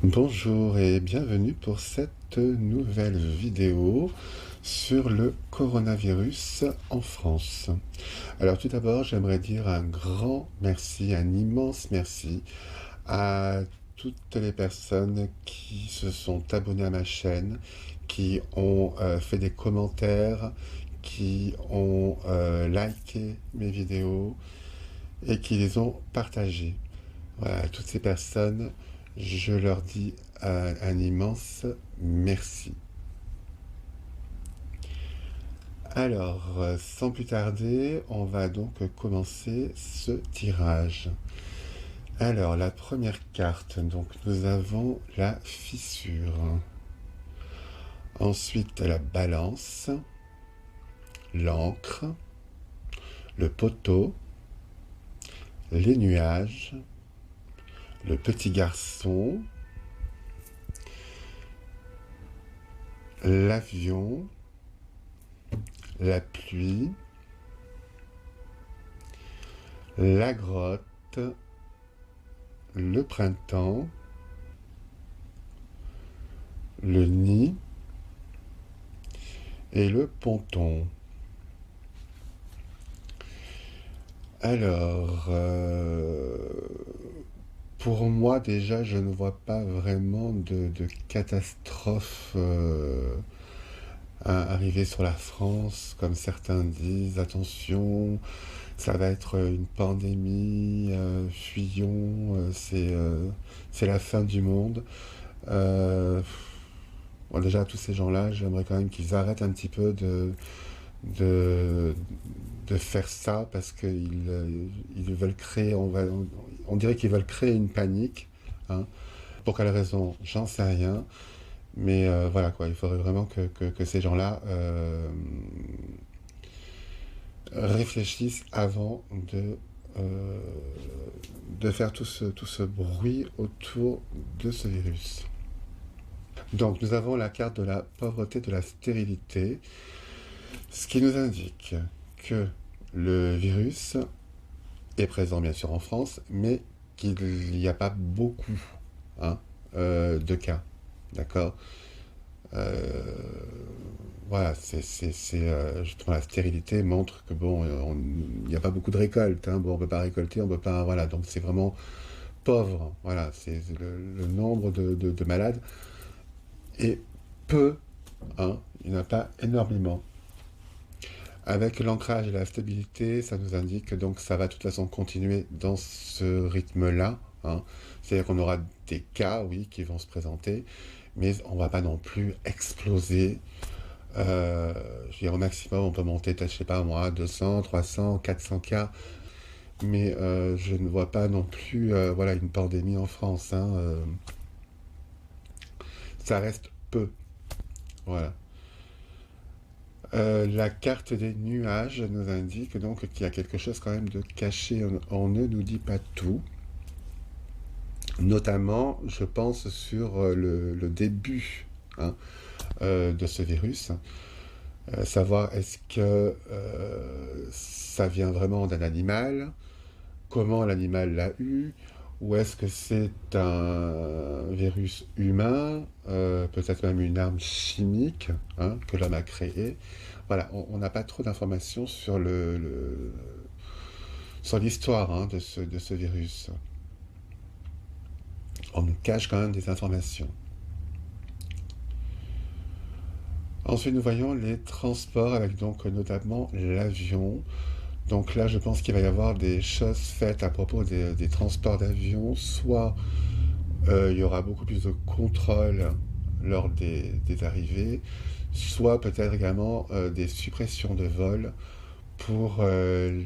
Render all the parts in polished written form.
Bonjour et bienvenue pour cette nouvelle vidéo sur le coronavirus en France. Alors tout d'abord, j'aimerais dire un grand merci, un immense merci à toutes les personnes qui se sont abonnées à ma chaîne, qui ont fait des commentaires, qui ont liké mes vidéos et qui les ont partagées. Voilà, à toutes ces personnes, je leur dis un immense merci. Alors, sans plus tarder, on va donc commencer ce tirage. Alors, la première carte, donc nous avons la fissure. Ensuite, la balance, l'encre, le poteau, les nuages, le petit garçon, l'avion, la pluie, la grotte, le printemps, le nid et le ponton. Alors, pour moi déjà, je ne vois pas vraiment de catastrophe arriver sur la France, comme certains disent. Attention, ça va être une pandémie, fuyons, c'est la fin du monde. Euh, bon, déjà, tous ces gens-là, j'aimerais quand même qu'ils arrêtent un petit peu de, de faire ça parce qu'ils veulent créer, on dirait qu'ils veulent créer une panique. Hein. Pour quelle raison? J'en sais rien. Mais voilà quoi, il faudrait vraiment que ces gens-là réfléchissent avant euh, de faire tout ce bruit autour de ce virus. Donc nous avons la carte de la pauvreté, de la stérilité, ce qui nous indique que le virus est présent bien sûr en France, mais qu'il n'y a pas beaucoup hein, de cas. D'accord. Euh, voilà, justement la stérilité montre que bon, il n'y a pas beaucoup de récoltes. Hein, bon, on peut pas récolter, on peut pas, voilà, donc c'est vraiment pauvre. Voilà, c'est le nombre de malades est peu. Hein, il n'y en a pas énormément. Avec l'ancrage et la stabilité, ça nous indique que donc ça va de toute façon continuer dans ce rythme-là. Hein. C'est-à-dire qu'on aura des cas, oui, qui vont se présenter, mais on va pas non plus exploser. Je veux dire, au maximum, on peut monter, je sais pas moi, 200, 300, 400 cas, mais je ne vois pas non plus voilà, une pandémie en France. Hein, ça reste peu. Voilà. La carte des nuages nous indique donc qu'il y a quelque chose quand même de caché. On ne nous dit pas tout. Notamment, je pense sur le début hein, de ce virus. Savoir est-ce que ça vient vraiment d'un animal, comment l'animal l'a eu, ou est-ce que c'est un virus humain, peut-être même une arme chimique hein, que l'homme a créée. Voilà, on n'a pas trop d'informations sur sur l'histoire hein, de ce virus. On nous cache quand même des informations. Ensuite, nous voyons les transports avec donc notamment l'avion. Donc là, je pense qu'il va y avoir des choses faites à propos des transports d'avion. Soit il y aura beaucoup plus de contrôle lors des arrivées, soit peut-être également des suppressions de vols pour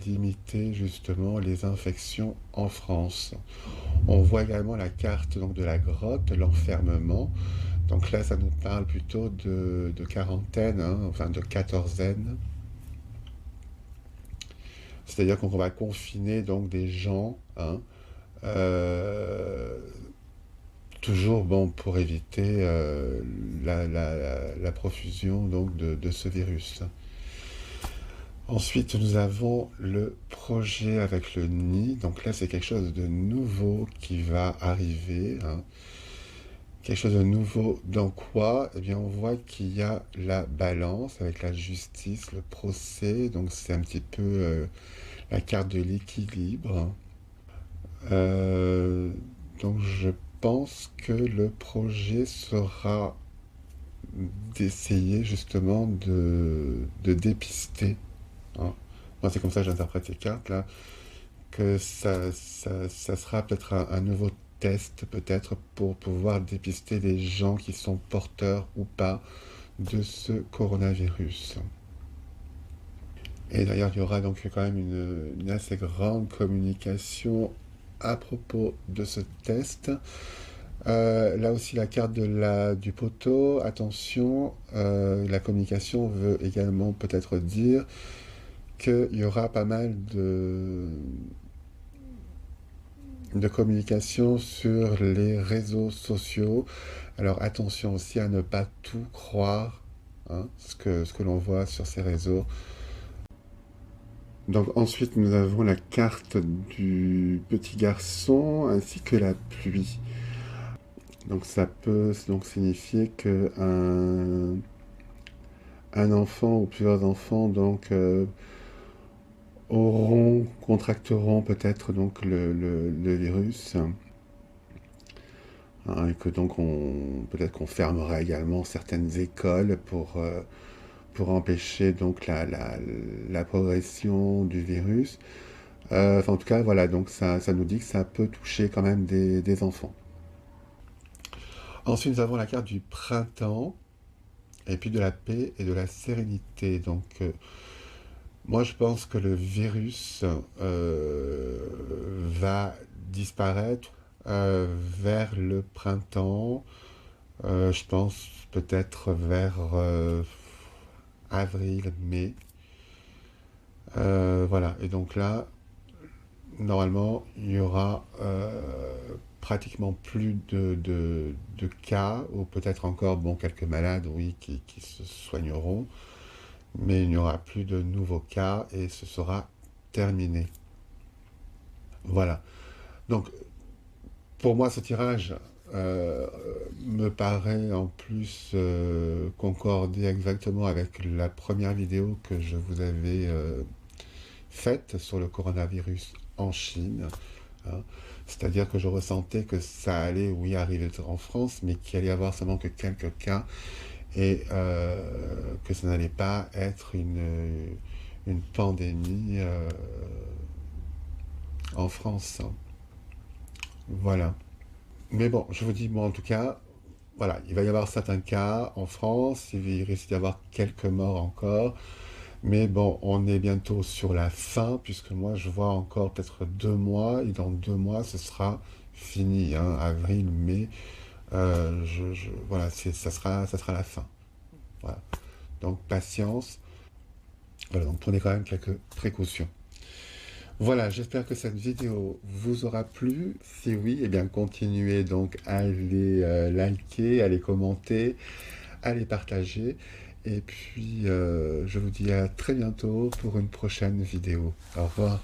limiter justement les infections en France. On voit également la carte donc, de la grotte, l'enfermement. Donc là, ça nous parle plutôt de quarantaine, hein, enfin de quatorzaine. C'est-à-dire qu'on va confiner donc des gens, hein, euh, toujours bon pour éviter la profusion donc de ce virus. Ensuite, nous avons le projet avec le nid. Donc là, c'est quelque chose de nouveau qui va arriver. Hein. quelque chose de nouveau dans quoi? Eh bien, on voit qu'il y a la balance avec la justice, le procès, donc c'est un petit peu la carte de l'équilibre. Euh, donc je pense que le projet sera d'essayer justement de dépister, hein. Moi, c'est comme ça que j'interprète ces cartes là, que ça sera peut-être un nouveau test, peut-être, pour pouvoir dépister les gens qui sont porteurs ou pas de ce coronavirus. Et d'ailleurs, il y aura donc quand même une assez grande communication à propos de ce test. Là aussi, la carte du poteau, attention, la communication veut également peut-être dire qu'il y aura pas mal de communication sur les réseaux sociaux. Alors attention aussi à ne pas tout croire, hein, ce que l'on voit sur ces réseaux. Donc ensuite, nous avons la carte du petit garçon ainsi que la pluie. Donc ça peut donc signifier que un enfant ou plusieurs enfants donc contracteront peut-être donc le virus, hein, et que donc peut-être qu'on fermera également certaines écoles pour empêcher donc la progression du virus. Enfin, en tout cas, voilà, donc ça nous dit que ça peut toucher quand même des enfants. Ensuite, nous avons la carte du printemps, et puis de la paix et de la sérénité. Donc, moi, je pense que le virus va disparaître vers le printemps. Je pense peut-être vers avril, mai. Voilà. Et donc là, normalement, il y aura pratiquement plus de cas, ou peut-être encore bon, quelques malades, oui, qui se soigneront, mais il n'y aura plus de nouveaux cas et ce sera terminé. Voilà. Donc, pour moi, ce tirage euh, me paraît en plus concorder exactement avec la première vidéo que je vous avais faite sur le coronavirus en Chine, hein. C'est-à-dire que je ressentais que ça allait, oui, arriver en France, mais qu'il allait y avoir seulement que quelques cas et que ça n'allait pas être une pandémie en France, hein. Voilà. Mais bon, je vous dis, moi en tout cas, voilà, il va y avoir certains cas en France, il risque d'y avoir quelques morts encore, mais bon, on est bientôt sur la fin, puisque moi je vois encore peut-être 2 mois, et dans 2 mois ce sera fini, hein, avril, mai, voilà, ça sera la fin. Voilà. Donc patience, voilà, donc prenez quand même quelques précautions. Voilà, j'espère que cette vidéo vous aura plu. Si oui, eh bien continuez donc à les liker, à les commenter, à les partager. Et puis, je vous dis à très bientôt pour une prochaine vidéo. Au revoir.